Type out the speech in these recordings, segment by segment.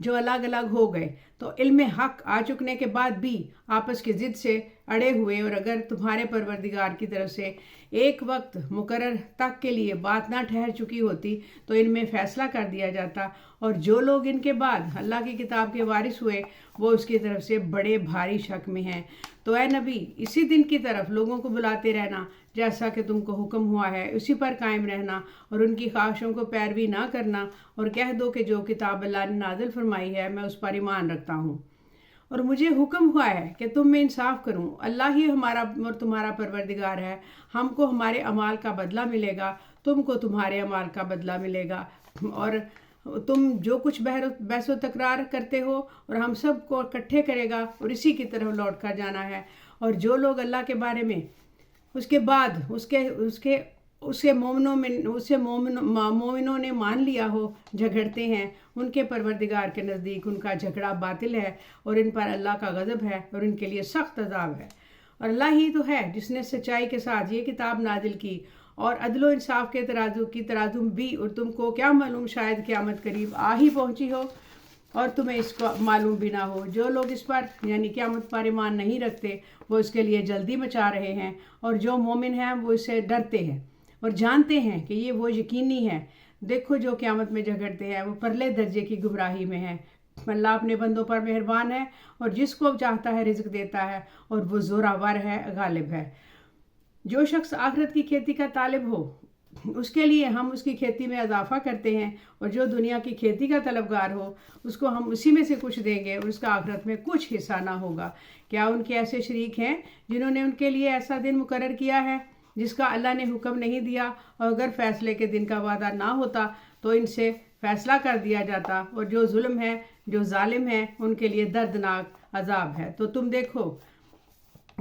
جو الگ الگ ہو گئے تو علم حق آ چکنے کے بعد بھی آپس کی ضد سے اڑے ہوئے، اور اگر تمہارے پروردگار کی طرف سے ایک وقت مقرر تک کے لیے بات نہ ٹھہر چکی ہوتی تو ان میں فیصلہ کر دیا جاتا، اور جو لوگ ان کے بعد اللہ کی کتاب کے وارث ہوئے وہ اس کی طرف سے بڑے بھاری شک میں ہیں۔ تو اے نبی، اسی دن کی طرف لوگوں کو بلاتے رہنا جیسا کہ تم کو حکم ہوا ہے، اسی پر قائم رہنا اور ان کی خواہشوں کو پیروی نہ کرنا، اور کہہ دو کہ جو کتاب اللہ نے نازل فرمائی ہے میں اس پر ایمان رکھتا ہوں، اور مجھے حکم ہوا ہے کہ تم میں انصاف کروں۔ اللہ ہی ہمارا اور تمہارا پروردگار ہے، ہم کو ہمارے اعمال کا بدلہ ملے گا، تم کو تمہارے اعمال کا بدلہ ملے گا، اور تم جو کچھ بحث و تکرار کرتے ہو اور ہم سب کو اکٹھے کرے گا اور اسی کی طرف لوٹ کر جانا ہے۔ اور جو لوگ اللہ کے بارے میں اس کے بعد اسے مومنوں نے مان لیا ہو جھگڑتے ہیں، ان کے پروردگار کے نزدیک ان کا جھگڑا باطل ہے، اور ان پر اللہ کا غضب ہے اور ان کے لیے سخت عذاب ہے۔ اور اللہ ہی تو ہے جس نے سچائی کے ساتھ یہ کتاب نازل کی اور عدل و انصاف کے ترازو بھی، اور تم کو کیا معلوم شاید قیامت قریب آ ہی پہنچی ہو اور تمہیں اس کو معلوم بھی نہ ہو۔ جو لوگ اس پر یعنی قیامت پر ایمان نہیں رکھتے وہ اس کے لیے جلدی مچا رہے ہیں، اور جو مومن ہیں وہ اس سے ڈرتے ہیں اور جانتے ہیں کہ یہ وہ یقینی ہے۔ دیکھو جو قیامت میں جھگڑتے ہیں وہ پرلے درجے کی گمراہی میں ہیں۔ اللہ اپنے بندوں پر مہربان ہے اور جس کو چاہتا ہے رزق دیتا ہے، اور وہ زوراور ہے، غالب ہے۔ جو شخص آخرت کی کھیتی کا طالب ہو اس کے لیے ہم اس کی کھیتی میں اضافہ کرتے ہیں، اور جو دنیا کی کھیتی کا طلبگار ہو اس کو ہم اسی میں سے کچھ دیں گے اور اس کا آخرت میں کچھ حصہ نہ ہوگا۔ کیا ان کے ایسے شریک ہیں جنہوں نے ان کے لیے ایسا دن مقرر کیا ہے جس کا اللہ نے حکم نہیں دیا، اور اگر فیصلے کے دن کا وعدہ نہ ہوتا تو ان سے فیصلہ کر دیا جاتا، اور جو ظلم ہے، جو ظالم ہے، ان کے لیے دردناک عذاب ہے۔ تو تم دیکھو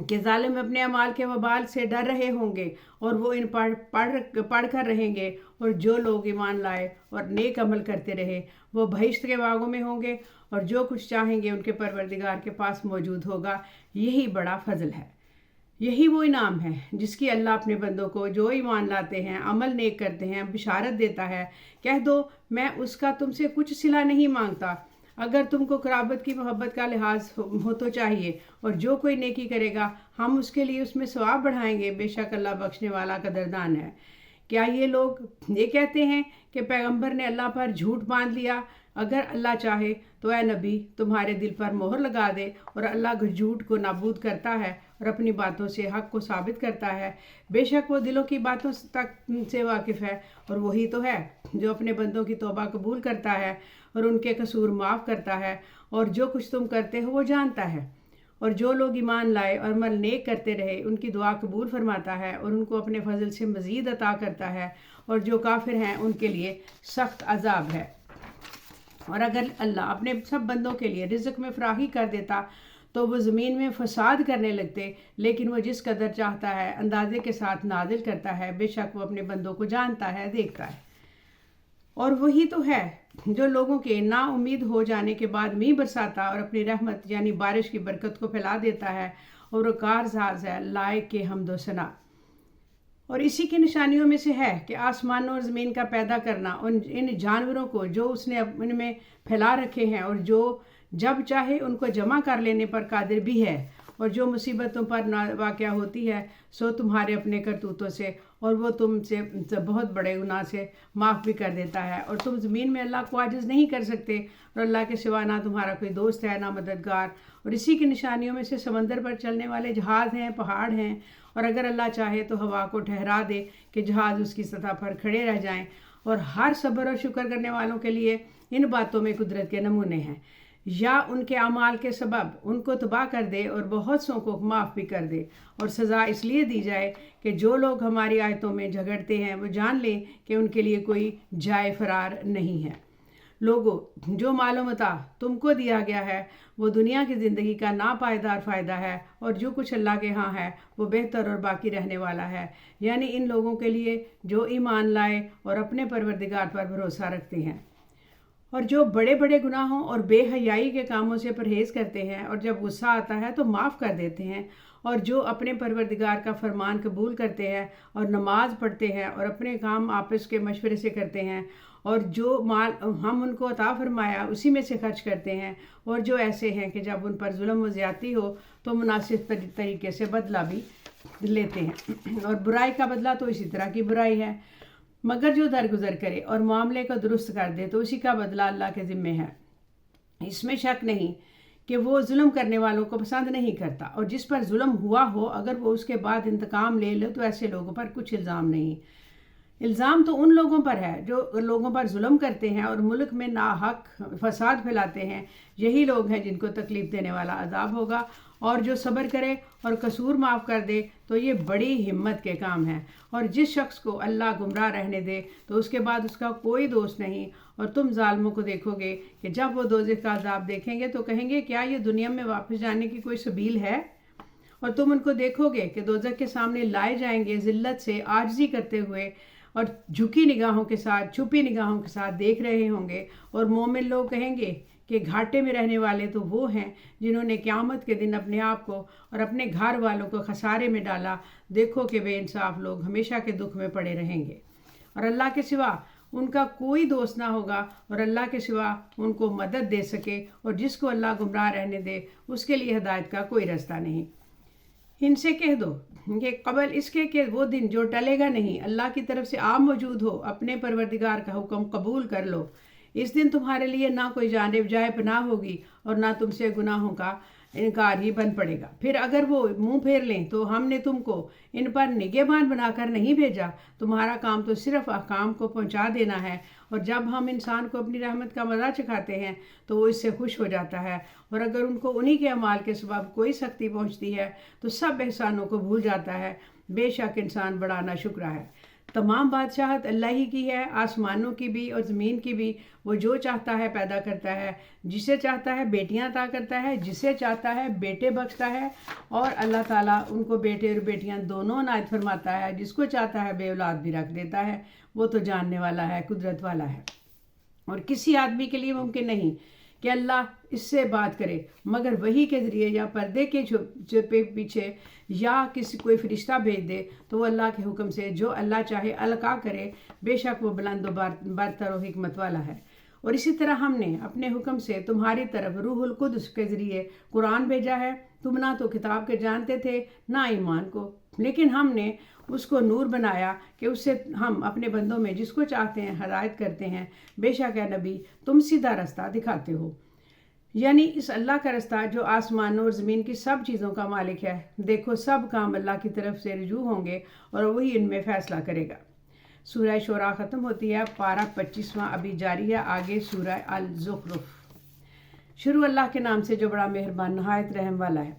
کہ ظالم اپنے اعمال کے وبال سے ڈر رہے ہوں گے اور وہ ان پڑھ کر رہیں گے، اور جو لوگ ایمان لائے اور نیک عمل کرتے رہے وہ بہشت کے باغوں میں ہوں گے، اور جو کچھ چاہیں گے ان کے پروردگار کے پاس موجود ہوگا۔ یہی بڑا فضل ہے، یہی وہ انعام ہے جس کی اللہ اپنے بندوں کو جو ایمان لاتے ہیں، عمل نیک کرتے ہیں، بشارت دیتا ہے۔ کہہ دو میں اس کا تم سے کچھ صلہ نہیں مانگتا، اگر تم کو قرابت کی محبت کا لحاظ ہو تو چاہیے، اور جو کوئی نیکی کرے گا ہم اس کے لیے اس میں ثواب بڑھائیں گے، بے شک اللہ بخشنے والا قدردان ہے۔ کیا یہ لوگ یہ کہتے ہیں کہ پیغمبر نے اللہ پر جھوٹ باندھ لیا؟ اگر اللہ چاہے تو اے نبی تمہارے دل پر مہر لگا دے، اور اللہ جھوٹ کو نابود کرتا ہے اور اپنی باتوں سے حق کو ثابت کرتا ہے۔ بے شک وہ دلوں کی باتوں تک سے واقف ہے، اور وہی تو ہے جو اپنے بندوں کی توبہ قبول کرتا ہے اور ان کے قصور معاف کرتا ہے، اور جو کچھ تم کرتے ہو وہ جانتا ہے۔ اور جو لوگ ایمان لائے اور عمل نیک کرتے رہے ان کی دعا قبول فرماتا ہے اور ان کو اپنے فضل سے مزید عطا کرتا ہے، اور جو کافر ہیں ان کے لیے سخت عذاب ہے۔ اور اگر اللہ اپنے سب بندوں کے لیے رزق میں فراخی کر دیتا تو وہ زمین میں فساد کرنے لگتے، لیکن وہ جس قدر چاہتا ہے اندازے کے ساتھ نازل کرتا ہے، بے شک وہ اپنے بندوں کو جانتا ہے، دیکھتا ہے۔ اور وہی تو ہے جو لوگوں کے نا امید ہو جانے کے بعد میਂہ برساتا اور اپنی رحمت یعنی بارش کی برکت کو پھیلا دیتا ہے، اور وہ کارساز ہے لائق کے حمد و ثنا۔ اور اسی کی نشانیوں میں سے ہے کہ آسمانوں اور زمین کا پیدا کرنا، ان جانوروں کو جو اس نے ان میں پھیلا رکھے ہیں، اور جو جب چاہے ان کو جمع کر لینے پر قادر بھی ہے، اور جو مصیبتوں پر واقع ہوتی ہے سو تمہارے اپنے کرتوتوں سے، اور وہ تم سے بہت بڑے گناہ سے معاف بھی کر دیتا ہے۔ اور تم زمین میں اللہ کو عاجز نہیں کر سکتے، اور اللہ کے سوا نہ تمہارا کوئی دوست ہے نہ مددگار۔ اور اسی کی نشانیوں میں سے سمندر پر چلنے والے جہاز ہیں، پہاڑ ہیں، اور اگر اللہ چاہے تو ہوا کو ٹھہرا دے کہ جہاز اس کی سطح پر کھڑے رہ جائیں۔ اور ہر صبر اور شکر کرنے والوں کے لیے ان باتوں میں قدرت کے نمونے ہیں۔ یا ان کے اعمال کے سبب ان کو تباہ کر دے اور بہت سوں کو معاف بھی کر دے، اور سزا اس لیے دی جائے کہ جو لوگ ہماری آیتوں میں جھگڑتے ہیں وہ جان لیں کہ ان کے لیے کوئی جائے فرار نہیں ہے۔ لوگو، جو مال و متاع تم کو دیا گیا ہے وہ دنیا کی زندگی کا ناپائیدار فائدہ ہے، اور جو کچھ اللہ کے ہاں ہے وہ بہتر اور باقی رہنے والا ہے، یعنی ان لوگوں کے لیے جو ایمان لائے اور اپنے پروردگار پر بھروسہ رکھتے ہیں، اور جو بڑے بڑے گناہوں اور بے حیائی کے کاموں سے پرہیز کرتے ہیں، اور جب غصہ آتا ہے تو معاف کر دیتے ہیں، اور جو اپنے پروردگار کا فرمان قبول کرتے ہیں اور نماز پڑھتے ہیں اور اپنے کام آپس کے مشورے سے کرتے ہیں اور جو مال ہم ان کو عطا فرمایا اسی میں سے خرچ کرتے ہیں، اور جو ایسے ہیں کہ جب ان پر ظلم و زیادتی ہو تو مناسب طریقے سے بدلہ بھی لیتے ہیں، اور برائی کا بدلہ تو اسی طرح کی برائی ہے، مگر جو درگزر کرے اور معاملے کو درست کر دے تو اسی کا بدلہ اللہ کے ذمے ہے۔ اس میں شک نہیں کہ وہ ظلم کرنے والوں کو پسند نہیں کرتا، اور جس پر ظلم ہوا ہو اگر وہ اس کے بعد انتقام لے لے تو ایسے لوگوں پر کچھ الزام نہیں۔ الزام تو ان لوگوں پر ہے جو لوگوں پر ظلم کرتے ہیں اور ملک میں ناحق فساد پھیلاتے ہیں، یہی لوگ ہیں جن کو تکلیف دینے والا عذاب ہوگا، اور جو صبر کرے اور قصور معاف کر دے تو یہ بڑی ہمت کے کام ہے، اور جس شخص کو اللہ گمراہ رہنے دے تو اس کے بعد اس کا کوئی دوست نہیں، اور تم ظالموں کو دیکھو گے کہ جب وہ دوزخ کا عذاب دیکھیں گے تو کہیں گے کیا یہ دنیا میں واپس جانے کی کوئی سبیل ہے؟ اور تم ان کو دیکھو گے کہ دوزخ کے سامنے لائے جائیں گے ذلت سے عاجزی کرتے ہوئے اور جھکی نگاہوں کے ساتھ، چھپی نگاہوں کے ساتھ دیکھ رہے ہوں گے، اور مومن لوگ کہیں گے کہ گھاٹے میں رہنے والے تو وہ ہیں جنہوں نے قیامت کے دن اپنے آپ کو اور اپنے گھر والوں کو خسارے میں ڈالا، دیکھو کہ بے انصاف لوگ ہمیشہ کے دکھ میں پڑے رہیں گے، اور اللہ کے سوا ان کا کوئی دوست نہ ہوگا، اور اللہ کے سوا ان کو مدد دے سکے، اور جس کو اللہ گمراہ رہنے دے اس کے لیے ہدایت کا کوئی راستہ نہیں۔ ان سے کہہ دو کہ قبل اس کے کہ وہ دن جو ٹلے گا نہیں، اللہ کی طرف سے آپ موجود ہو، اپنے پروردگار کا حکم قبول کر لو۔ اس دن تمہارے لیے نہ کوئی جانب جائے پناہ ہوگی اور نہ تم سے گناہوں کا انکار ہی بن پڑے گا۔ پھر اگر وہ منہ پھیر لیں تو ہم نے تم کو ان پر نگہبان بنا کر نہیں بھیجا، تمہارا کام تو صرف احکام کو پہنچا دینا ہے، اور جب ہم انسان کو اپنی رحمت کا مزہ چکھاتے ہیں تو وہ اس سے خوش ہو جاتا ہے، اور اگر ان کو انہی کے اعمال کے سبب کوئی سختی پہنچتی ہے تو سب احسانوں کو بھول جاتا ہے۔ بے شک انسان بڑا ناشکرا ہے۔ تمام بادشاہت اللہ ہی کی ہے، آسمانوں کی بھی اور زمین کی بھی۔ وہ جو چاہتا ہے پیدا کرتا ہے، جسے چاہتا ہے بیٹیاں عطا کرتا ہے، جسے چاہتا ہے بیٹے بخشتا ہے، اور اللہ تعالیٰ ان کو بیٹے اور بیٹیاں دونوں عنایت فرماتا ہے، جس کو چاہتا ہے بے اولاد بھی رکھ دیتا ہے۔ وہ تو جاننے والا ہے، قدرت والا ہے، اور کسی آدمی کے لیے ممکن نہیں کہ اللہ اس سے بات کرے مگر وحی کے ذریعے یا پردے کے چھپے پیچھے، یا کسی کوئی فرشتہ بھیج دے تو وہ اللہ کے حکم سے جو اللہ چاہے القا کرے۔ بے شک وہ بلند و برتر و حکمت والا ہے۔ اور اسی طرح ہم نے اپنے حکم سے تمہاری طرف روح القدس کے ذریعے قرآن بھیجا ہے۔ تم نہ تو کتاب کے جانتے تھے نہ ایمان کو، لیکن ہم نے اس کو نور بنایا کہ اس سے ہم اپنے بندوں میں جس کو چاہتے ہیں ہدایت کرتے ہیں۔ بے شک اے نبی تم سیدھا رستہ دکھاتے ہو، یعنی اس اللہ کا رستہ جو آسمانوں اور زمین کی سب چیزوں کا مالک ہے۔ دیکھو سب کام اللہ کی طرف سے رجوع ہوں گے اور وہی ان میں فیصلہ کرے گا۔ سورہ شورا ختم ہوتی ہے، پارہ 25واں ابھی جاری ہے۔ آگے سورہ الزخرف۔ شروع اللہ کے نام سے جو بڑا مہربان نہایت رحم والا ہے،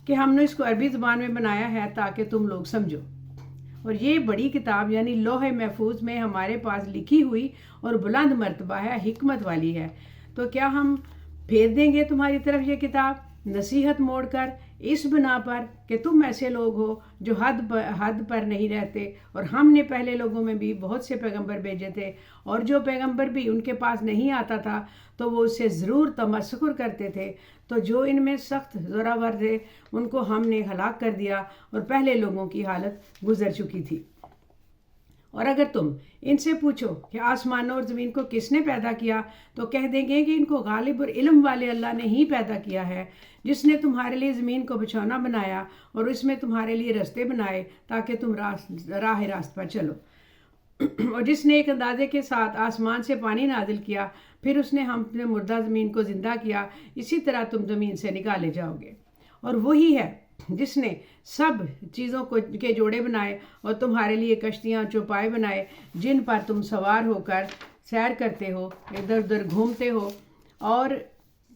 کہ ہم نے اس کو عربی زبان میں بنایا ہے تاکہ تم لوگ سمجھو، اور یہ بڑی کتاب یعنی لوح محفوظ میں ہمارے پاس لکھی ہوئی اور بلند مرتبہ ہے، حکمت والی ہے۔ تو کیا ہم پھیر دیں گے تمہاری طرف یہ کتاب نصیحت موڑ کر، اس بنا پر کہ تم ایسے لوگ ہو جو حد پر نہیں رہتے؟ اور ہم نے پہلے لوگوں میں بھی بہت سے پیغمبر بھیجے تھے، اور جو پیغمبر بھی ان کے پاس نہیں آتا تھا تو وہ اس سے ضرور تمسخر کرتے تھے۔ تو جو ان میں سخت زوراور تھے ان کو ہم نے ہلاک کر دیا، اور پہلے لوگوں کی حالت گزر چکی تھی۔ اور اگر تم ان سے پوچھو کہ آسمانوں اور زمین کو کس نے پیدا کیا تو کہہ دیں گے کہ ان کو غالب اور علم والے اللہ نے ہی پیدا کیا ہے، جس نے تمہارے لیے زمین کو بچھونا بنایا اور اس میں تمہارے لیے رستے بنائے تاکہ تم راہ راست پر چلو، اور جس نے ایک اندازے کے ساتھ آسمان سے پانی نازل کیا، پھر اس نے ہم نے مردہ زمین کو زندہ کیا، اسی طرح تم زمین سے نکالے جاؤ گے۔ اور وہی ہے جس نے سب چیزوں کے جوڑے بنائے اور تمہارے لیے کشتیاں چوپائے بنائے جن پر تم سوار ہو کر سیر کرتے ہو، ادھر ادھر گھومتے ہو، اور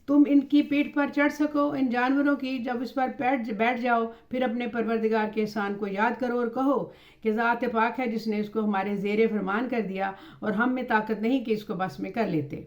تم ان کی پیٹھ پر چڑھ سکو، ان جانوروں کی جب اس پر بیٹھ جاؤ۔ پھر اپنے پروردگار کے احسان کو یاد کرو اور کہو کہ ذات پاک ہے جس نے اس کو ہمارے زیر فرمان کر دیا، اور ہم میں طاقت نہیں کہ اس کو بس میں کر لیتے۔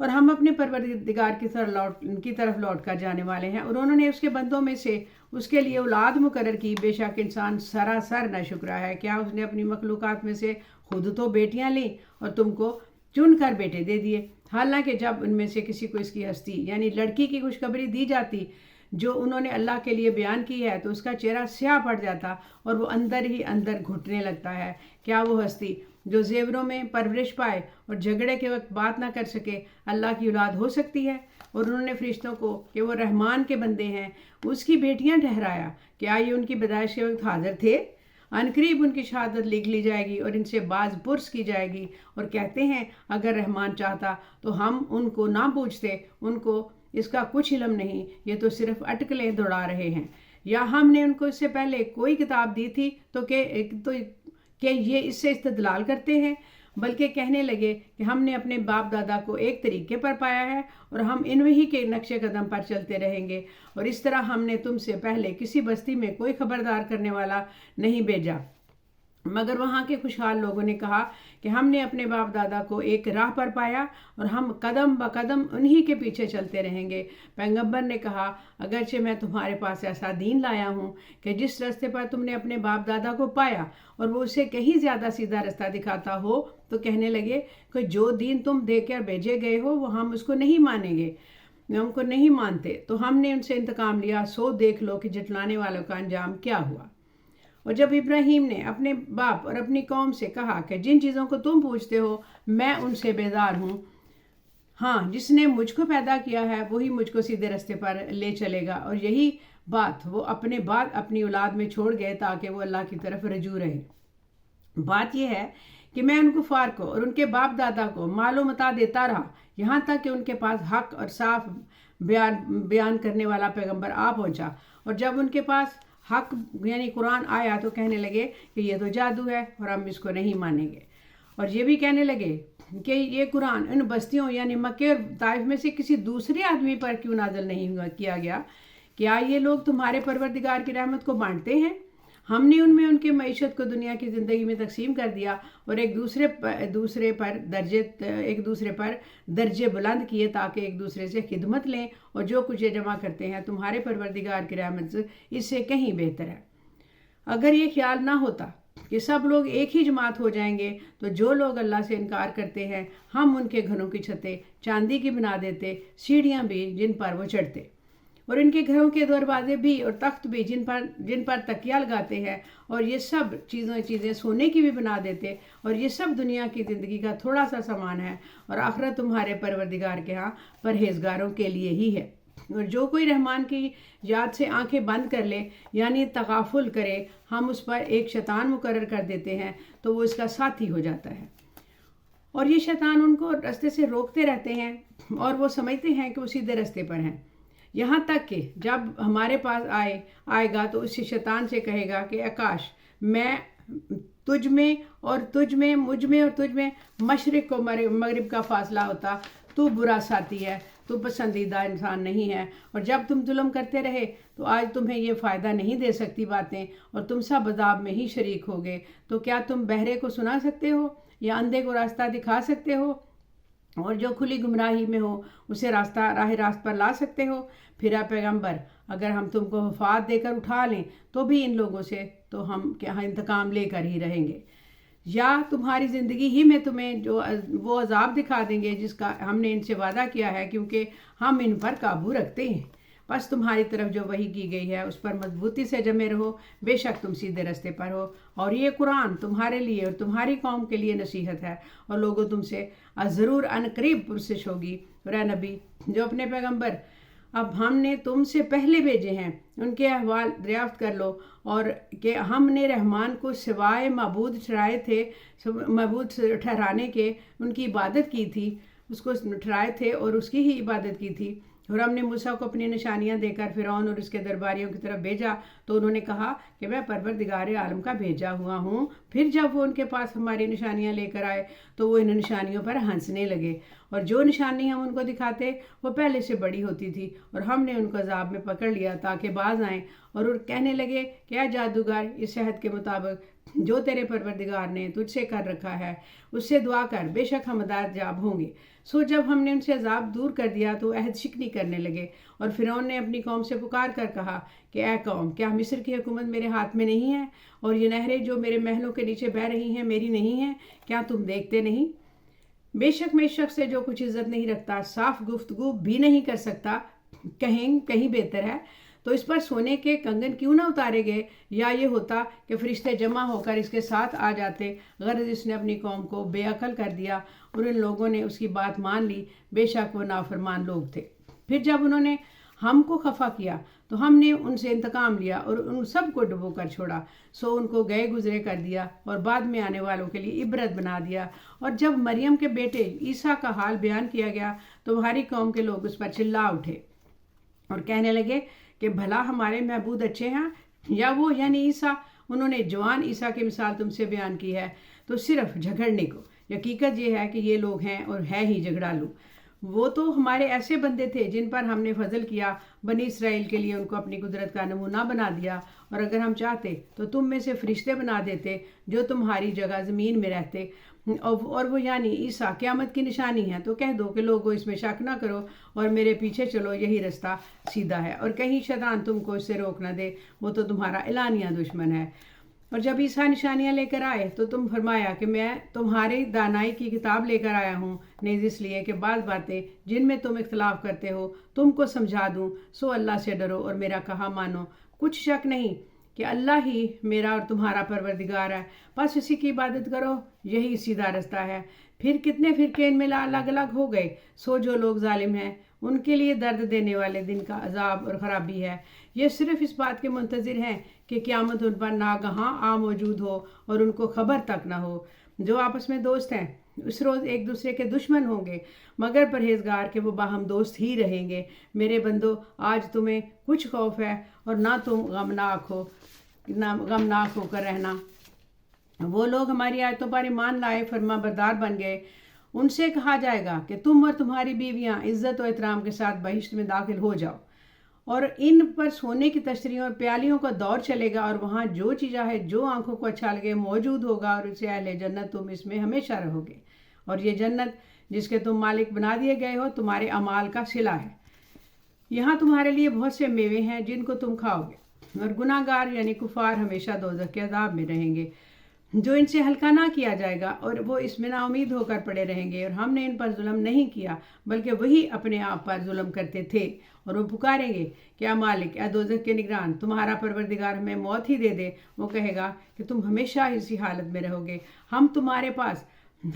اور ہم اپنے پروردگار کی طرف لوٹ کر جانے والے ہیں، اور انہوں نے اس کے بندوں میں سے اس کے لیے اولاد مقرر کی۔ بے شک انسان سراسر ناشکرا ہے۔ کیا اس نے اپنی مخلوقات میں سے خود تو بیٹیاں لیں اور تم کو چن کر بیٹے دے دیے، حالانکہ جب ان میں سے کسی کو اس کی ہستی یعنی لڑکی کی خوشخبری دی جاتی جو انہوں نے اللہ کے لیے بیان کی ہے تو اس کا چہرہ سیاہ پڑ جاتا اور وہ اندر ہی اندر گھٹنے لگتا ہے۔ کیا وہ ہستی جو زیوروں میں پرورش پائے اور جھگڑے کے وقت بات نہ کر سکے اللہ کی اولاد ہو سکتی ہے؟ اور انہوں نے فرشتوں کو کہ وہ رحمان کے بندے ہیں اس کی بیٹیاں ٹھہرایا، کیا یہ ان کی پیدائش کے وقت حاضر تھے؟ عنقریب ان کی شہادت لکھ لی جائے گی اور ان سے باز پرس کی جائے گی، اور کہتے ہیں اگر رحمان چاہتا تو ہم ان کو نہ پوچھتے، ان کو اس کا کچھ علم نہیں، یہ تو صرف اٹکلیں دوڑا رہے ہیں۔ یا ہم نے ان کو اس سے پہلے کوئی کتاب دی تھی تو کہ یہ اس سے استدلال کرتے ہیں، بلکہ کہنے لگے کہ ہم نے اپنے باپ دادا کو ایک طریقے پر پایا ہے اور ہم انہی کے نقش قدم پر چلتے رہیں گے، اور اس طرح ہم نے تم سے پہلے کسی بستی میں کوئی خبردار کرنے والا نہیں بھیجا۔ مگر وہاں کے خوشحال لوگوں نے کہا کہ ہم نے اپنے باپ دادا کو ایک راہ پر پایا اور ہم قدم بقدم انہی کے پیچھے چلتے رہیں گے۔ پیغمبر نے کہا اگرچہ میں تمہارے پاس ایسا دین لایا ہوں کہ جس راستے پر تم نے اپنے باپ دادا کو پایا اور وہ اسے کہیں زیادہ سیدھا راستہ دکھاتا ہو، تو کہنے لگے کہ جو دین تم دے کر بھیجے گئے ہو وہ ہم اس کو نہیں مانیں گے، ہم کو نہیں مانتے۔ تو ہم نے ان سے انتقام لیا، سو دیکھ لو کہ جھٹلانے والوں کا انجام کیا ہوا۔ اور جب ابراہیم نے اپنے باپ اور اپنی قوم سے کہا کہ جن چیزوں کو تم پوچھتے ہو میں ان سے بیزار ہوں، ہاں جس نے مجھ کو پیدا کیا ہے وہی مجھ کو سیدھے راستے پر لے چلے گا، اور یہی بات وہ اپنے بعد اپنی اولاد میں چھوڑ گئے تاکہ وہ اللہ کی طرف رجوع رہے۔ بات یہ ہے کہ میں ان کفار کو اور ان کے باپ دادا کو مال و متاع دیتا رہا یہاں تک کہ ان کے پاس حق اور صاف بیان کرنے والا پیغمبر آ پہنچا، اور جب ان کے پاس حق یعنی قرآن آیا تو کہنے لگے کہ یہ تو جادو ہے اور ہم اس کو نہیں مانیں گے، اور یہ بھی کہنے لگے کہ یہ قرآن ان بستیوں یعنی مکے اور طائف میں سے کسی دوسرے آدمی پر کیوں نازل نہیں کیا گیا؟ کیا یہ لوگ تمہارے پروردگار کی رحمت کو بانٹتے ہیں؟ ہم نے ان میں ان کی معیشت کو دنیا کی زندگی میں تقسیم کر دیا اور ایک دوسرے پر درجے بلند کیے تاکہ ایک دوسرے سے خدمت لیں، اور جو کچھ یہ جمع کرتے ہیں تمہارے پروردگار کی رحمت سے اس سے کہیں بہتر ہے۔ اگر یہ خیال نہ ہوتا کہ سب لوگ ایک ہی جماعت ہو جائیں گے تو جو لوگ اللہ سے انکار کرتے ہیں ہم ان کے گھروں کی چھتیں چاندی کی بنا دیتے، سیڑھیاں بھی جن پر وہ چڑھتے، اور ان کے گھروں کے دروازے بھی اور تخت بھی جن پر تکیہ لگاتے ہیں، اور یہ سب چیزیں سونے کی بھی بنا دیتے، اور یہ سب دنیا کی زندگی کا تھوڑا سا سامان ہے، اور آخرت تمہارے پروردگار کے ہاں پرہیزگاروں کے لیے ہی ہے۔ اور جو کوئی رحمان کی یاد سے آنکھیں بند کر لے یعنی تغافل کرے، ہم اس پر ایک شیطان مقرر کر دیتے ہیں تو وہ اس کا ساتھی ہو جاتا ہے، اور یہ شیطان ان کو راستے سے روکتے رہتے ہیں اور وہ سمجھتے ہیں کہ وہ سیدھے راستے پر ہیں، یہاں تک کہ جب ہمارے پاس آئے گا تو اس شیطان سے کہے گا کہ اکاش میں تجھ میں اور تجھ میں مجھ میں اور تجھ میں مشرق و مغرب کا فاصلہ ہوتا، تو برا ساتھی ہے، تو پسندیدہ انسان نہیں ہے، اور جب تم ظلم کرتے رہے تو آج تمہیں یہ فائدہ نہیں دے سکتی باتیں، اور تم سب عذاب میں ہی شریک ہوگے۔ تو کیا تم بہرے کو سنا سکتے ہو یا اندھے کو راستہ دکھا سکتے ہو، اور جو کھلی گمراہی میں ہو اسے راہ راست پر لا سکتے ہو؟ پھر اے پیغمبر اگر ہم تم کو وفات دے کر اٹھا لیں تو بھی ان لوگوں سے تو ہم انتقام لے کر ہی رہیں گے، یا تمہاری زندگی ہی میں تمہیں جو وہ عذاب دکھا دیں گے جس کا ہم نے ان سے وعدہ کیا ہے، کیونکہ ہم ان پر قابو رکھتے ہیں۔ بس تمہاری طرف جو وحی کی گئی ہے اس پر مضبوطی سے جمے رہو، بے شک تم سیدھے راستے پر ہو، اور یہ قرآن تمہارے لیے اور تمہاری قوم کے لیے نصیحت ہے، اور لوگوں تم سے ضرور عنقریب پرسش ہوگی۔ اور اے نبی جو اپنے پیغمبر اب ہم نے تم سے پہلے بھیجے ہیں ان کے احوال دریافت کر لو، اور کہ ہم نے رحمان کو سوائے معبود ٹھہرانے کے ان کی عبادت کی تھی، اس کو ٹھہرائے تھے اور اس کی ہی عبادت کی تھی، اور ہم نے موسیٰ کو اپنی نشانیاں دے کر فرعون اور اس کے درباریوں کی طرف بھیجا تو انہوں نے کہا کہ میں پروردگار عالم کا بھیجا ہوا ہوں۔ پھر جب وہ ان کے پاس ہماری نشانیاں لے کر آئے تو وہ ان نشانیوں پر ہنسنے لگے، اور جو نشانی ہم ان کو دکھاتے وہ پہلے سے بڑی ہوتی تھی، اور ہم نے ان کو عذاب میں پکڑ لیا تاکہ باز آئیں، اور کہنے لگے کہ اے جادوگر اس عہد کے مطابق جو تیرے پروردگار نے تجھ سے کر رکھا ہے اس سے دعا کر، بے شک ہم ہدایت یاب ہوں گے۔ سو جب ہم نے ان سے عذاب دور کر دیا تو عہد شکنی کرنے لگے، اور فرعون نے اپنی قوم سے پکار کر کہا کہ اے قوم کیا مصر کی حکومت میرے ہاتھ میں نہیں ہے، اور یہ نہریں جو میرے محلوں کے نیچے بہہ رہی ہیں میری نہیں ہیں؟ کیا تم دیکھتے نہیں؟ بے شک میں اس شخص سے جو کچھ عزت نہیں رکھتا، صاف گفتگو بھی نہیں کر سکتا، کہیں بہتر ہے تو اس پر سونے کے کنگن کیوں نہ اتارے گئے، یا یہ ہوتا کہ فرشتے جمع ہو کر اس کے ساتھ آ جاتے۔ غرض اس نے اپنی قوم کو بے عقل کر دیا اور ان لوگوں نے اس کی بات مان لی، بے شک وہ نافرمان لوگ تھے۔ پھر جب انہوں نے ہم کو خفا کیا تو ہم نے ان سے انتقام لیا اور ان سب کو ڈبو کر چھوڑا، سو ان کو گئے گزرے کر دیا اور بعد میں آنے والوں کے لیے عبرت بنا دیا۔ اور جب مریم کے بیٹے عیسیٰ کا حال بیان کیا گیا تو تمہاری قوم کے لوگ اس پر چلا اٹھے اور کہنے لگے کہ بھلا ہمارے معبود اچھے ہیں یا وہ یعنی عیسیٰ۔ انہوں نے جوان عیسیٰ کی مثال تم سے بیان کی ہے تو صرف جھگڑنے کو۔ حقیقت یہ ہے کہ یہ لوگ ہیں اور ہے ہی جھگڑالو۔ وہ تو ہمارے ایسے بندے تھے جن پر ہم نے فضل کیا، بنی اسرائیل کے لیے ان کو اپنی قدرت کا نمونہ بنا دیا، اور اگر ہم چاہتے تو تم میں سے فرشتے بنا دیتے جو تمہاری جگہ زمین میں رہتے، اور وہ یعنی عیسیٰ قیامت کی نشانی ہے۔ تو کہہ دو کہ لوگوں اس میں شک نہ کرو اور میرے پیچھے چلو، یہی رستہ سیدھا ہے، اور کہیں شیطان تم کو اس سے روک نہ دے، وہ تو تمہارا اعلانیہ دشمن ہے۔ اور جب عیسیٰ نشانیاں لے کر آئے تو تم فرمایا کہ میں تمہاری دانائی کی کتاب لے کر آیا ہوں، نیز اس لیے کہ بعض باتیں جن میں تم اختلاف کرتے ہو تم کو سمجھا دوں، سو اللہ سے ڈرو اور میرا کہا مانو۔ کچھ شک نہیں کہ اللہ ہی میرا اور تمہارا پروردگار ہے، بس اسی کی عبادت کرو، یہی سیدھا رستہ ہے۔ پھر کتنے فرقے ان میں الگ الگ ہو گئے، سو جو لوگ ظالم ہیں ان کے لیے درد دینے والے دن کا عذاب اور خرابی ہے۔ یہ صرف اس بات کے منتظر ہیں کہ قیامت ان پر ناگہاں آ موجود ہو اور ان کو خبر تک نہ ہو۔ جو آپس میں دوست ہیں اس روز ایک دوسرے کے دشمن ہوں گے، مگر پرہیزگار کہ وہ باہم دوست ہی رہیں گے۔ میرے بندو، آج تمہیں کچھ خوف ہے اور نہ تم غمناک ہو کر رہنا۔ وہ لوگ ہماری آیتوں پر ایمان لائے، فرما بردار بن گئے، ان سے کہا جائے گا کہ تم اور تمہاری بیویاں عزت و احترام کے ساتھ بہشت میں داخل ہو جاؤ، اور ان پر سونے کی تشتریوں اور پیالیوں کا دور چلے گا، اور وہاں جو چیز ہے جو آنکھوں کو اچھا لگے موجود ہوگا، اور اسے اہل جنت تم اس میں ہمیشہ رہو گے، اور یہ جنت جس کے تم مالک بنا دیے گئے ہو تمہارے اعمال کا صلہ ہے۔ یہاں تمہارے لیے بہت سے میوے ہیں جن کو تم کھاؤ گے، اور گناہ گار یعنی کفار ہمیشہ دوزخ کے عذاب میں رہیں گے، جو ان سے ہلکا نہ کیا جائے گا، اور وہ اس میں نا امید ہو کر پڑے رہیں گے۔ اور ہم نے ان پر ظلم نہیں کیا بلکہ وہی اپنے آپ پر ظلم کرتے تھے، اور وہ پکاریں گے کہ اے مالک، اے دوزخ کے نگران، تمہارا پروردگار ہمیں موت ہی دے دے۔ وہ کہے گا کہ تم ہمیشہ اسی حالت میں رہو گے، ہم تمہارے پاس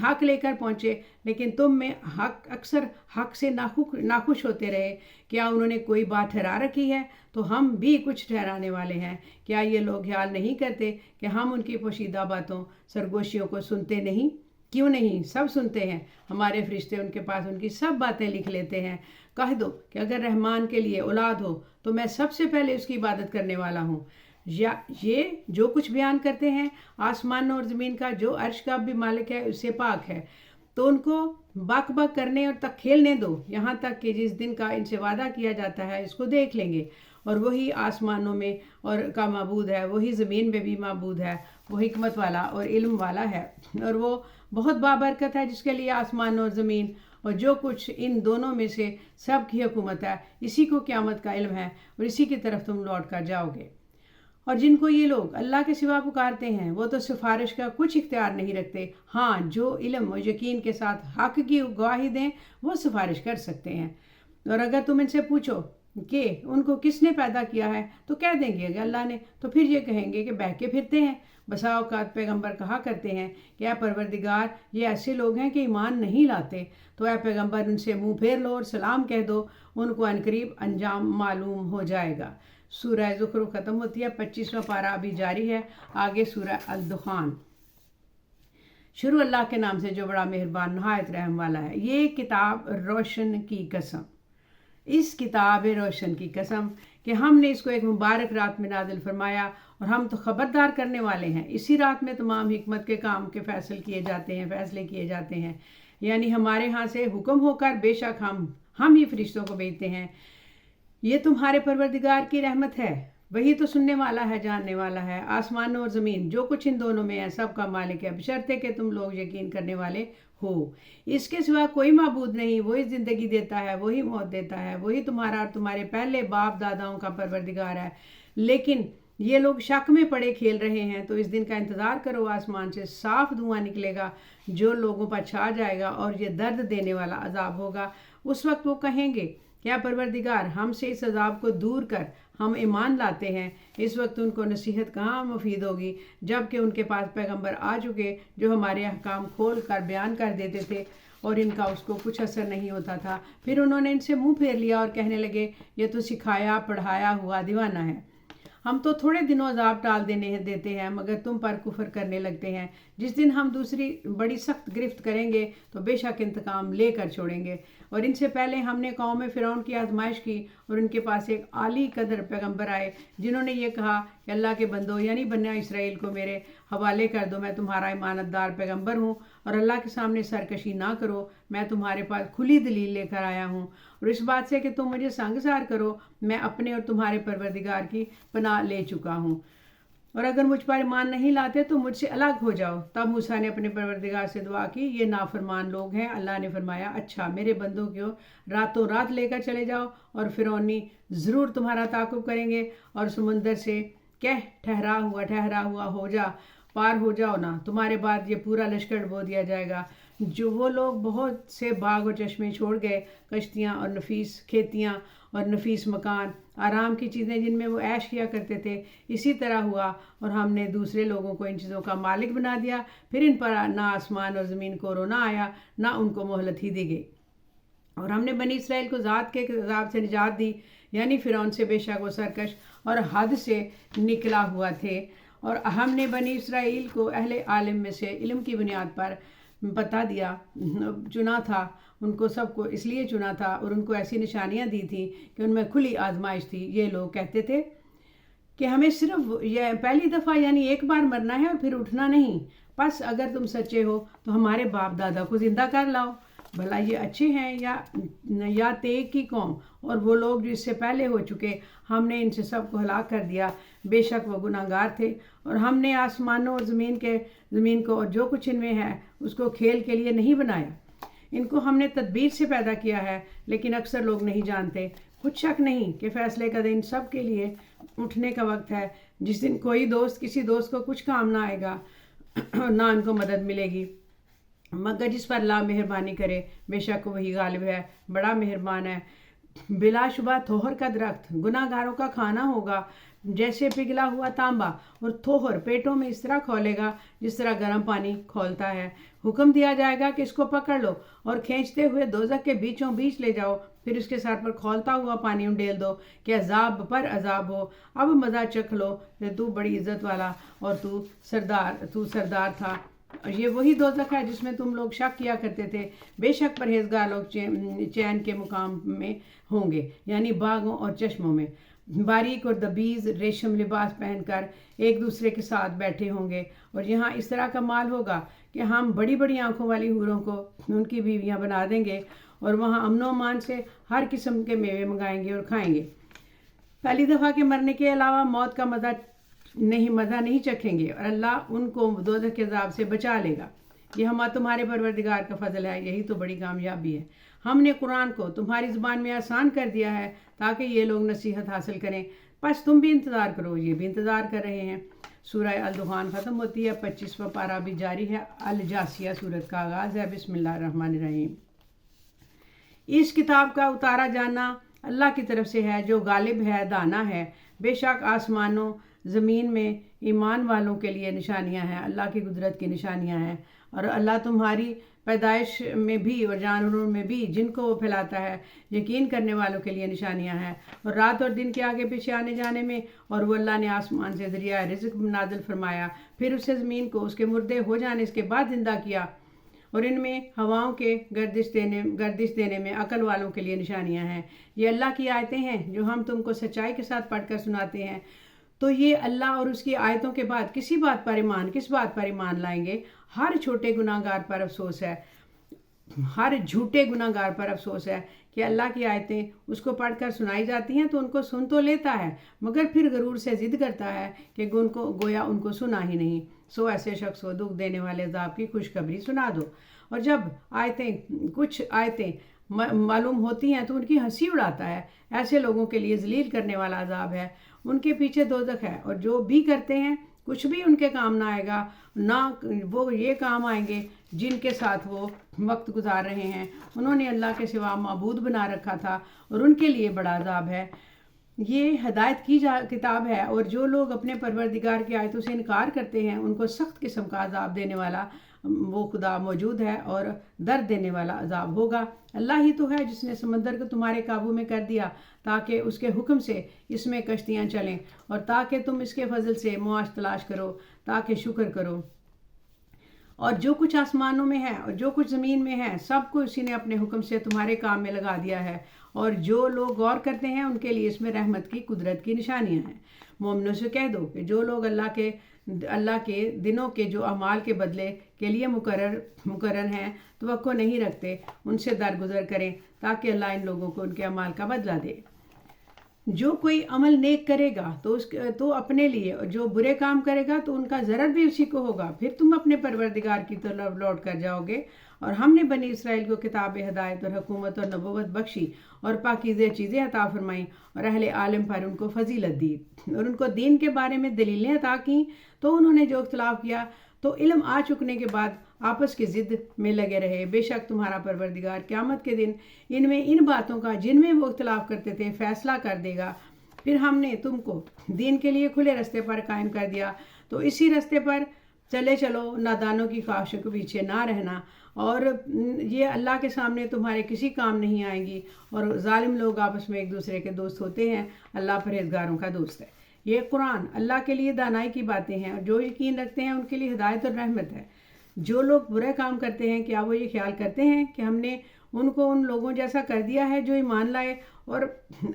حق لے کر پہنچے لیکن تم میں اکثر حق سے ناخوش ہوتے رہے۔ کیا انہوں نے کوئی بات ٹھہرا رکھی ہے تو ہم بھی کچھ ٹھہرانے والے ہیں۔ کیا یہ لوگ خیال نہیں کرتے کہ ہم ان کی پوشیدہ باتوں سرگوشیوں کو سنتے نہیں؟ کیوں نہیں، سب سنتے ہیں، ہمارے فرشتے ان کے پاس ان کی سب باتیں لکھ لیتے ہیں۔ کہہ دو کہ اگر رحمان کے لیے اولاد ہو تو میں سب سے پہلے اس کی عبادت کرنے والا ہوں۔ یا یہ جو کچھ بیان کرتے ہیں آسمان اور زمین کا جو عرش کا بھی مالک ہے اس سے پاک ہے، تو ان کو بک بک کرنے اور تک کھیلنے دو، یہاں تک کہ جس دن کا ان سے وعدہ کیا جاتا ہے اس کو دیکھ لیں گے۔ اور وہی آسمانوں میں اور کا معبود ہے، وہی زمین میں بھی معبود ہے، وہ حکمت والا اور علم والا ہے، اور وہ بہت بابرکت ہے جس کے لیے آسمان اور زمین اور جو کچھ ان دونوں میں سے سب کی حکومت ہے۔ اسی کو قیامت کا علم ہے اور اسی کی طرف تم لوٹ کر جاؤ گے۔ اور جن کو یہ لوگ اللہ کے سوا پکارتے ہیں وہ تو سفارش کا کچھ اختیار نہیں رکھتے، ہاں جو علم و یقین کے ساتھ حق کی گواہی دیں وہ سفارش کر سکتے ہیں۔ اور اگر تم ان سے پوچھو کہ ان کو کس نے پیدا کیا ہے تو کہہ دیں گے کہ اللہ نے، تو پھر یہ کہیں گے کہ بہکے پھرتے ہیں۔ بسا اوقات پیغمبر کہا کرتے ہیں کہ اے پروردگار، یہ ایسے لوگ ہیں کہ ایمان نہیں لاتے، تو اے پیغمبر ان سے منہ پھیر لو اور سلام کہہ دو، ان کو عنقریب انجام معلوم ہو جائے گا۔ سورہ زخرف ختم ہوتی ہے، 25واں پارہ ابھی جاری ہے، آگے سورہ الدخان۔ شروع اللہ کے نام سے جو بڑا مہربان نہایت رحم والا ہے۔ یہ کتاب روشن کی قسم، اس کتاب روشن کی قسم کہ ہم نے اس کو ایک مبارک رات میں نازل فرمایا، اور ہم تو خبردار کرنے والے ہیں۔ اسی رات میں تمام حکمت کے کام کے فیصلے کیے جاتے ہیں، یعنی ہمارے ہاں سے حکم ہو کر، بے شک ہم ہی فرشتوں کو بھیجتے ہیں۔ یہ تمہارے پروردگار کی رحمت ہے، وہی تو سننے والا ہے، جاننے والا ہے۔ آسمانوں اور زمین جو کچھ ان دونوں میں ہے سب کا مالک ہے، بشرطے کہ تم لوگ یقین کرنے والے ہو۔ اس کے سوا کوئی معبود نہیں، وہی زندگی دیتا ہے، وہی موت دیتا ہے، وہی تمہارا اور تمہارے پہلے باپ داداؤں کا پروردگار ہے۔ لیکن یہ لوگ شک میں پڑے کھیل رہے ہیں، تو اس دن کا انتظار کرو، آسمان سے صاف دھواں نکلے گا جو لوگوں پر چھا جائے گا، اور یہ درد دینے والا عذاب ہوگا۔ اس وقت وہ کہیں گے کیا پروردگار ہم سے اس عذاب کو دور کر ہم ایمان لاتے ہیں۔ اس وقت ان کو نصیحت کہاں مفید ہوگی جب کہ ان کے پاس پیغمبر آ چکے جو ہمارے احکام کھول کر بیان کر دیتے تھے اور ان کا اس کو کچھ اثر نہیں ہوتا تھا۔ پھر انہوں نے ان سے منہ پھیر لیا اور کہنے لگے یہ تو سکھایا پڑھایا ہوا دیوانہ ہے، ہم تو تھوڑے دنوں عذاب ٹال دیتے ہیں مگر تم پر کفر کرنے لگتے ہیں۔ جس دن ہم دوسری بڑی سخت گرفت کریں گے تو بے شک انتقام لے کر چھوڑیں گے۔ اور ان سے پہلے ہم نے قوم فرعون کی آزمائش کی اور ان کے پاس ایک عالی قدر پیغمبر آئے جنہوں نے یہ کہا کہ اللہ کے بندو یعنی بنی اسرائیل کو میرے حوالے کر دو، میں تمہارا امانت دار پیغمبر ہوں، اور اللہ کے سامنے سرکشی نہ کرو، میں تمہارے پاس کھلی دلیل لے کر آیا ہوں، اور اس بات سے کہ تم مجھے سنگسار کرو میں اپنے اور تمہارے پروردگار کی پناہ لے چکا ہوں، اور اگر مجھ پر ایمان نہیں لاتے تو مجھ سے الگ ہو جاؤ۔ تب موسیٰ نے اپنے پروردگار سے دعا کی، یہ نافرمان لوگ ہیں۔ اللہ نے فرمایا اچھا، میرے بندوں کو راتوں رات لے کر چلے جاؤ، اور فرعونی ضرور تمہارا تعاقب کریں گے، اور سمندر سے کہہ ٹھہرا ہوا ہو جا، پار ہو جاؤ نا، تمہارے بعد یہ پورا لشکر ڈبو دیا جائے گا۔ جو وہ لوگ بہت سے باغ اور چشمے چھوڑ گئے، کشتیاں اور نفیس کھیتیاں اور نفیس مکان، آرام کی چیزیں جن میں وہ عیش کیا کرتے تھے، اسی طرح ہوا، اور ہم نے دوسرے لوگوں کو ان چیزوں کا مالک بنا دیا، پھر ان پر نہ آسمان اور زمین کو رونا آیا، نہ ان کو مہلت ہی دی گئی۔ اور ہم نے بنی اسرائیل کو ذات کے عذاب سے نجات دی، یعنی فرعون سے، بے شک وہ سرکش اور حد سے نکلا ہوا تھے، اور ہم نے بنی اسرائیل کو اہل عالم میں سے علم کی بنیاد پر بتا دیا، چنا تھا، ان کو سب کو اس لیے چنا تھا اور ان کو ایسی نشانیاں دی تھیں کہ ان میں کھلی آزمائش تھی۔ یہ لوگ کہتے تھے کہ ہمیں صرف یہ پہلی دفعہ یعنی ایک بار مرنا ہے اور پھر اٹھنا نہیں، پس اگر تم سچے ہو تو ہمارے باپ دادا کو زندہ کر لاؤ، بھلا یہ اچھے ہیں یا تیگ کی قوم اور وہ لوگ جو اس سے پہلے ہو چکے، ہم نے ان سے سب کو ہلاک کر دیا، بے شک وہ گناہگار تھے۔ اور ہم نے آسمانوں اور زمین کو اور جو کچھ ان میں ہے اس کو کھیل کے لیے نہیں بنایا، ان کو ہم نے تدبیر سے پیدا کیا ہے، لیکن اکثر لوگ نہیں جانتے۔ کچھ شک نہیں کہ فیصلے کا دن سب کے لیے اٹھنے کا وقت ہے، جس دن کوئی دوست کسی دوست کو کچھ کام نہ آئے گا اور نہ ان کو مدد ملے گی مگر جس پر اللہ مہربانی کرے، بے شک وہی غالب ہے، بڑا مہربان ہے۔ بلا شبہ تھوہر کا درخت گناہ گاروں کا کھانا ہوگا، جیسے پگھلا ہوا تانبا، اور تھوہر پیٹوں میں اس طرح کھولے گا جس طرح گرم پانی کھولتا ہے۔ حکم دیا جائے گا کہ اس کو پکڑ لو اور کھینچتے ہوئے دوزخ کے بیچوں بیچ لے جاؤ، پھر اس کے سر پر کھولتا ہوا پانی انڈیل دو کہ عذاب پر عذاب ہو، اب مزہ چکھ لو کہ تو بڑی عزت والا اور تو سردار تھا۔ یہ وہی دوزخ ہے جس میں تم لوگ شک کیا کرتے تھے، بے شک پرہیزگار لوگ چین کے مقام میں ہوں گے، یعنی باغوں اور چشموں میں، باریک اور دبیز ریشم لباس پہن کر ایک دوسرے کے ساتھ بیٹھے ہوں گے، اور یہاں اس طرح کا مال ہوگا کہ ہم بڑی بڑی آنکھوں والی حوروں کو ان کی بیویاں بنا دیں گے، اور وہاں امن و امان سے ہر قسم کے میوے منگائیں گے اور کھائیں گے۔ پہلی دفعہ کے مرنے کے علاوہ موت کا مزہ نہیں چکھیں گے، اور اللہ ان کو دوزخ کے عذاب سے بچا لے گا۔ یہ تمہارے پروردگار کا فضل ہے، یہی تو بڑی کامیابی ہے۔ ہم نے قرآن کو تمہاری زبان میں آسان کر دیا ہے تاکہ یہ لوگ نصیحت حاصل کریں، بس تم بھی انتظار کرو، یہ بھی انتظار کر رہے ہیں۔ سورہ الدخان ختم ہوتی ہے، 25واں پارہ بھی جاری ہے۔ الجاسیہ سورت کا آغاز ہے۔ بسم اللہ الرحمن الرحیم۔ اس کتاب کا اتارا جانا اللہ کی طرف سے ہے جو غالب ہے، دانا ہے۔ بے شک آسمانوں زمین میں ایمان والوں کے لیے نشانیاں ہیں، اللہ کی قدرت کی نشانیاں ہیں، اور اللہ تمہاری پیدائش میں بھی اور جانوروں میں بھی جن کو وہ پھیلاتا ہے، یقین کرنے والوں کے لیے نشانیاں ہیں، اور رات اور دن کے آگے پیچھے آنے جانے میں، اور وہ اللہ نے آسمان سے ذریعہ رزق نازل فرمایا، پھر اسے زمین کو اس کے مردے ہو جانے اس کے بعد زندہ کیا، اور ان میں ہواؤں کے گردش دینے میں عقل والوں کے لیے نشانیاں ہیں۔ یہ اللہ کی آیتیں ہیں جو ہم تم کو سچائی کے ساتھ پڑھ کر سناتے ہیں۔ تو یہ اللہ اور اس کی آیتوں کے بعد کس بات پر ایمان لائیں گے؟ ہر چھوٹے گناہ گار پر افسوس ہے، ہر جھوٹے گناہ گار پر افسوس ہے کہ اللہ کی آیتیں اس کو پڑھ کر سنائی جاتی ہیں تو ان کو سن تو لیتا ہے مگر پھر غرور سے ضد کرتا ہے کہ گویا ان کو سنا ہی نہیں۔ سو ایسے شخص کو دکھ دینے والے عذاب کی خوشخبری سنا دو، اور جب کچھ آیتیں معلوم ہوتی ہیں تو ان کی ہنسی اڑاتا ہے۔ ایسے لوگوں کے لیے ذلیل کرنے والا عذاب ہے، ان کے پیچھے دوزخ ہے، اور جو بھی کرتے ہیں کچھ بھی ان کے کام نہ آئے گا، نہ وہ یہ کام آئیں گے جن کے ساتھ وہ وقت گزار رہے ہیں۔ انہوں نے اللہ کے سوا معبود بنا رکھا تھا اور ان کے لیے بڑا عذاب ہے۔ یہ ہدایت کی کتاب ہے، اور جو لوگ اپنے پروردگار کی آیتوں سے انکار کرتے ہیں ان کو سخت قسم کا عذاب دینے والا وہ خدا موجود ہے، اور درد دینے والا عذاب ہوگا۔ اللہ ہی تو ہے جس نے سمندر کو تمہارے قابو میں کر دیا تاکہ اس کے حکم سے اس میں کشتیاں چلیں، اور تاکہ تم اس کے فضل سے معاش تلاش کرو، تاکہ شکر کرو۔ اور جو کچھ آسمانوں میں ہے اور جو کچھ زمین میں ہے سب کو اسی نے اپنے حکم سے تمہارے کام میں لگا دیا ہے، اور جو لوگ غور کرتے ہیں ان کے لیے اس میں رحمت کی قدرت کی نشانیاں ہیں۔ مومنوں سے کہہ دو کہ جو لوگ اللہ کے دنوں کے جو اعمال کے بدلے کے لیے مقرر ہیں توقع نہیں رکھتے، ان سے درگزر کریں تاکہ اللہ ان لوگوں کو ان کے اعمال کا بدلہ دے۔ جو کوئی عمل نیک کرے گا تو اپنے لیے، اور جو برے کام کرے گا تو ان کا ضرر بھی اسی کو ہوگا، پھر تم اپنے پروردگار کی طرف لوٹ کر جاؤ گے۔ اور ہم نے بنی اسرائیل کو کتاب ہدایت اور حکومت اور نبوت بخشی اور پاکیزہ چیزیں عطا فرمائیں، اور اہل عالم پر ان کو فضیلت دی اور ان کو دین کے بارے میں دلیلیں عطا کیں، تو انہوں نے جو اختلاف کیا تو علم آ چکنے کے بعد آپس کی ضد میں لگے رہے۔ بے شک تمہارا پروردگار قیامت کے دن ان باتوں کا جن میں وہ اختلاف کرتے تھے فیصلہ کر دے گا۔ پھر ہم نے تم کو دین کے لیے کھلے رستے پر قائم کر دیا، تو اسی رستے پر چلے چلو، نادانوں کی خواہشوں کے پیچھے نہ رہنا، اور یہ اللہ کے سامنے تمہارے کسی کام نہیں آئیں گی۔ اور ظالم لوگ آپس میں ایک دوسرے کے دوست ہوتے ہیں، اللہ پرہیزگاروں کا دوست ہے۔ یہ قرآن اللہ کے لیے دانائی کی باتیں ہیں، اور جو یقین رکھتے ہیں ان کے لیے ہدایت اور رحمت ہے۔ جو لوگ برے کام کرتے ہیں کیا وہ یہ خیال کرتے ہیں کہ ہم نے ان کو ان لوگوں جیسا کر دیا ہے جو ایمان لائے اور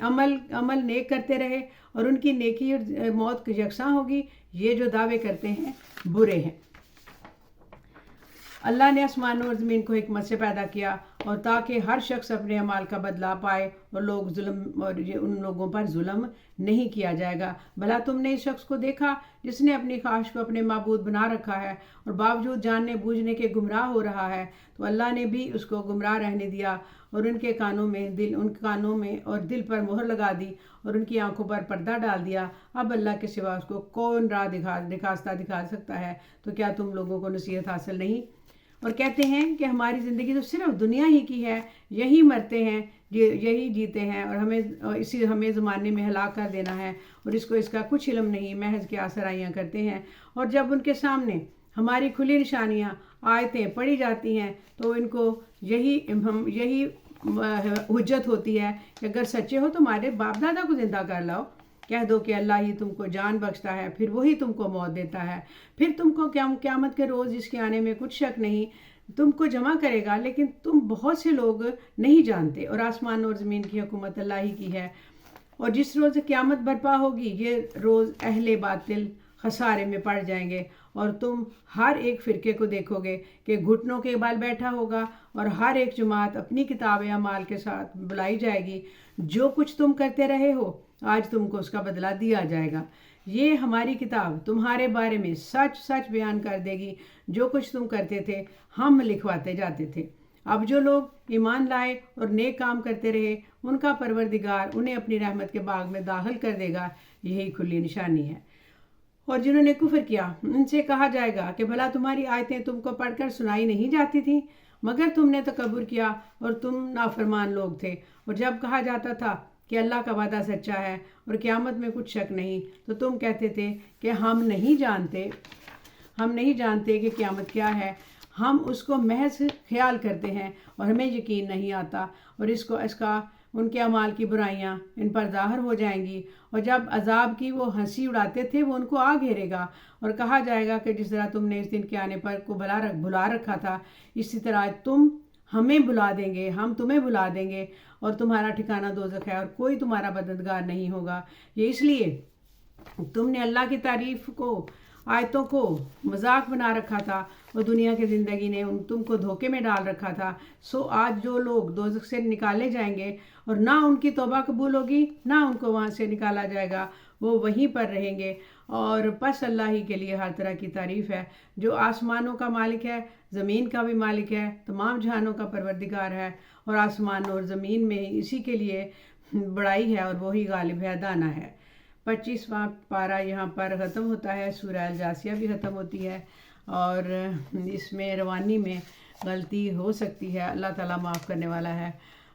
عمل نیک کرتے رہے، اور ان کی نیکی اور موت یکساں ہوگی؟ یہ جو دعوے کرتے ہیں برے ہیں۔ اللہ نے آسمانوں اور زمین کو حکمت سے پیدا کیا، اور تاکہ ہر شخص اپنے اعمال کا بدلہ پائے، اور ان لوگوں پر ظلم نہیں کیا جائے گا۔ بھلا تم نے اس شخص کو دیکھا جس نے اپنی خواہش کو اپنے معبود بنا رکھا ہے اور باوجود جاننے بوجھنے کے گمراہ ہو رہا ہے؟ تو اللہ نے بھی اس کو گمراہ رہنے دیا، اور ان کانوں میں اور دل پر مہر لگا دی، اور ان کی آنکھوں پر پردہ ڈال دیا۔ اب اللہ کے سوا اس کو کون راہ دکھا سکتا ہے؟ تو کیا تم لوگوں کو نصیحت حاصل نہیں؟ اور کہتے ہیں کہ ہماری زندگی تو صرف دنیا ہی کی ہے، یہی مرتے ہیں، یہی جیتے ہیں، اور ہمیں زمانے میں ہلاک کر دینا ہے، اور اس کا کچھ علم نہیں، محض کے آسرائیاں کرتے ہیں۔ اور جب ان کے سامنے ہماری کھلی نشانیاں آیتیں پڑھی جاتی ہیں تو ان کو یہی حجت ہوتی ہے کہ اگر سچے ہو تو ہمارے باپ دادا کو زندہ کر لاؤ۔ کہہ دو کہ اللہ ہی تم کو جان بخشتا ہے، پھر وہی تم کو موت دیتا ہے، پھر تم کو قیامت کے روز جس کے آنے میں کچھ شک نہیں تم کو جمع کرے گا، لیکن تم بہت سے لوگ نہیں جانتے۔ اور آسمان اور زمین کی حکومت اللہ ہی کی ہے، اور جس روز قیامت برپا ہوگی یہ روز اہل باطل خسارے میں پڑ جائیں گے، اور تم ہر ایک فرقے کو دیکھو گے کہ گھٹنوں کے بال بیٹھا ہوگا، اور ہر ایک جماعت اپنی کتاب اعمال کے ساتھ بلائی جائے گی۔ جو کچھ تم کرتے رہے ہو آج تم کو اس کا بدلہ دیا جائے گا۔ یہ ہماری کتاب تمہارے بارے میں سچ سچ بیان کر دے گی، جو کچھ تم کرتے تھے ہم لکھواتے جاتے تھے۔ اب جو لوگ ایمان لائے اور نیک کام کرتے رہے ان کا پروردگار انہیں اپنی رحمت کے باغ میں داخل کر دے گا، یہی کھلی نشانی ہے۔ اور جنہوں نے کفر کیا ان سے کہا جائے گا کہ بھلا تمہاری آیتیں تم کو پڑھ کر سنائی نہیں جاتی تھیں، مگر تم نے تکبر کیا اور تم نافرمان لوگ تھے۔ اور جب کہا جاتا تھا کہ اللہ کا وعدہ سچا ہے اور قیامت میں کچھ شک نہیں، تو تم کہتے تھے کہ ہم نہیں جانتے کہ قیامت کیا ہے، ہم اس کو محض خیال کرتے ہیں اور ہمیں یقین نہیں آتا، اور اس کا ان کے اعمال کی برائیاں ان پر ظاہر ہو جائیں گی، اور جب عذاب کی وہ ہنسی اڑاتے تھے وہ ان کو آ گھیرے گا، اور کہا جائے گا کہ جس طرح تم نے اس دن کے آنے پر کو بھلا رکھا تھا اسی طرح تم ہمیں بلا دیں گے، ہم تمہیں بلا دیں گے، اور تمہارا ٹھکانہ دوزخ ہے اور کوئی تمہارا مددگار نہیں ہوگا۔ یہ اس لیے تم نے اللہ کی تعریف کو، آیتوں کو مذاق بنا رکھا تھا، اور دنیا کی زندگی نے تم کو دھوکے میں ڈال رکھا تھا۔ سو آج جو لوگ دوزخ سے نکالے جائیں گے اور نہ ان کی توبہ قبول ہوگی نہ ان کو وہاں سے نکالا جائے گا، وہ وہیں پر رہیں گے۔ اور پس اللہ ہی کے لیے ہر طرح کی تعریف ہے، جو آسمانوں کا مالک ہے، زمین کا بھی مالک ہے، تمام جہانوں کا پروردگار ہے، اور آسمان اور زمین میں اسی کے لیے بڑائی ہے، اور وہی غالب ہے، دانا ہے۔ 25واں پارہ یہاں پر ختم ہوتا ہے، سورہ الجاثیہ بھی ختم ہوتی ہے، اور اس میں روانی میں غلطی ہو سکتی ہے، اللہ تعالیٰ معاف کرنے والا ہے۔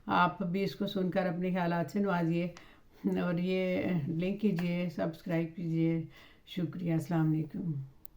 آپ بھی اس کو سن کر اپنے خیالات سے نوازیے اور یہ لنک کیجیے، سبسکرائب کیجیے۔ شکریہ، السلام علیکم۔